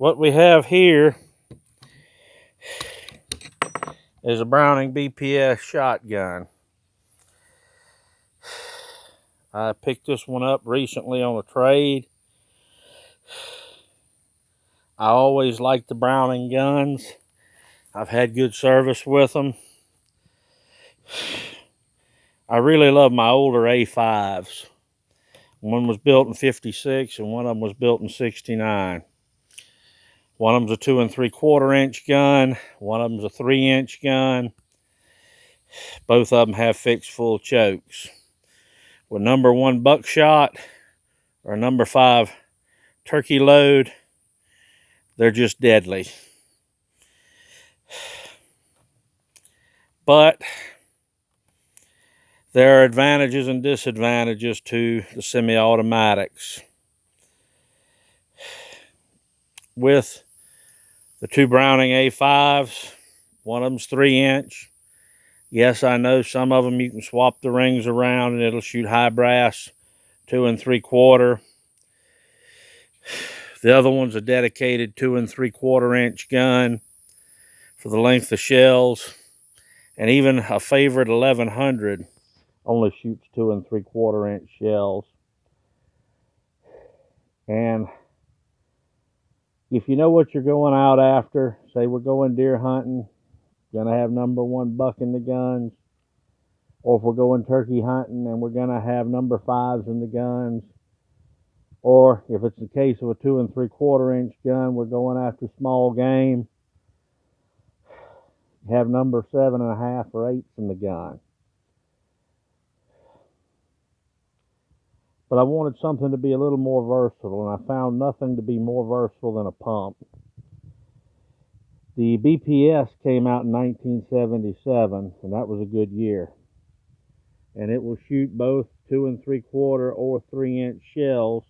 What we have here is a Browning BPS shotgun. I picked this one up recently on a trade. I always liked the Browning guns. I've had good service with them. I really love my older A5s. One was built in '56 and one of them was built in '69. One of them's a 2 3/4 inch gun. One of them's a 3-inch gun. Both of them have fixed full chokes. With number 1 buckshot or number 5 turkey load, they're just deadly. But there are advantages and disadvantages to the semi-automatics. With the 2 Browning A5s, one of them's 3-inch. Yes, I know some of them you can swap the rings around and it'll shoot high brass 2 3/4. The other one's a dedicated 2 3/4 inch gun for the length of shells. And even a favorite 1100 only shoots 2 3/4 inch shells. And if you know what you're going out after, say we're going deer hunting, gonna have number 1 buck in the guns, or if we're going turkey hunting and we're gonna have number 5s in the guns, or if it's the case of a 2 3/4 inch gun, we're going after small game, have number 7.5 or 8s in the gun. But I wanted something to be a little more versatile, and I found nothing to be more versatile than a pump. The BPS came out in 1977, and that was a good year. And it will shoot both 2 3/4 or 3-inch shells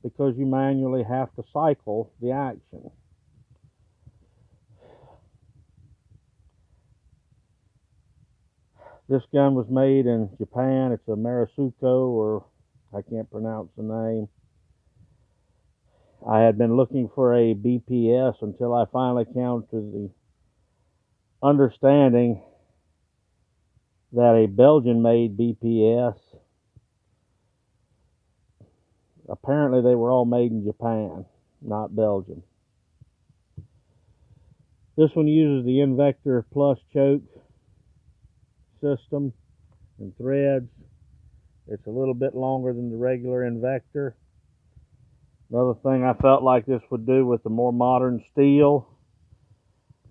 because you manually have to cycle the action. This gun was made in Japan. It's a Marisuko, or I can't pronounce the name. I had been looking for a BPS until I finally came to the understanding that a Belgian-made BPS, apparently they were all made in Japan, not Belgium. This one uses the Invector Plus choke system and threads. It's a little bit longer than the regular Invector. Another thing I felt like this would do with the more modern steel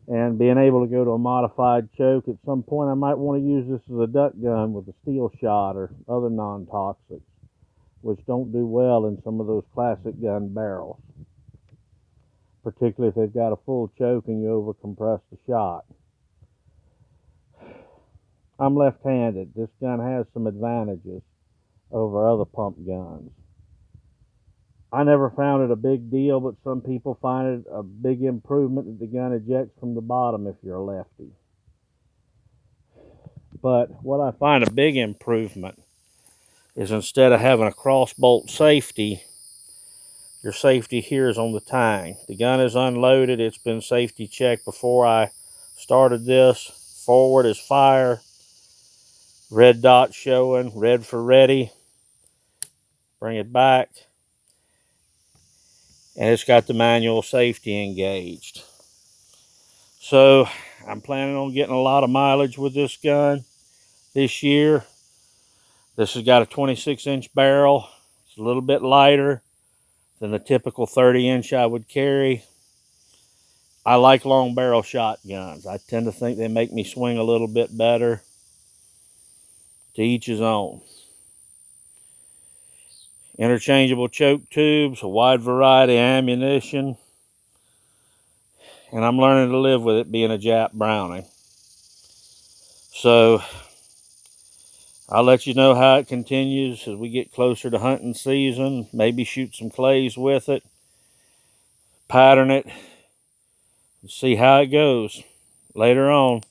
and being able to go to a modified choke, at some point I might want to use this as a duck gun with a steel shot or other non-toxics, which don't do well in some of those classic gun barrels, particularly if they've got a full choke and you overcompress the shot. I'm left-handed. This gun has some advantages over other pump guns. I never found it a big deal, but some people find it a big improvement that the gun ejects from the bottom if you're a lefty. But what I find a big improvement is instead of having a cross-bolt safety, your safety here is on the tang. The gun is unloaded. It's been safety checked before I started this. Forward is fire. Red dot showing, red for ready. Bring it back. And it's got the manual safety engaged. So I'm planning on getting a lot of mileage with this gun this year. This has got a 26-inch barrel. It's a little bit lighter than the typical 30-inch I would carry. I like long barrel shotguns. I tend to think they make me swing a little bit better. To each his own. Interchangeable choke tubes, a wide variety of ammunition, and I'm learning to live with it being a Jap Browning. So I'll let you know how it continues as we get closer to hunting season. Maybe shoot some clays with it, pattern it, and see how it goes later on.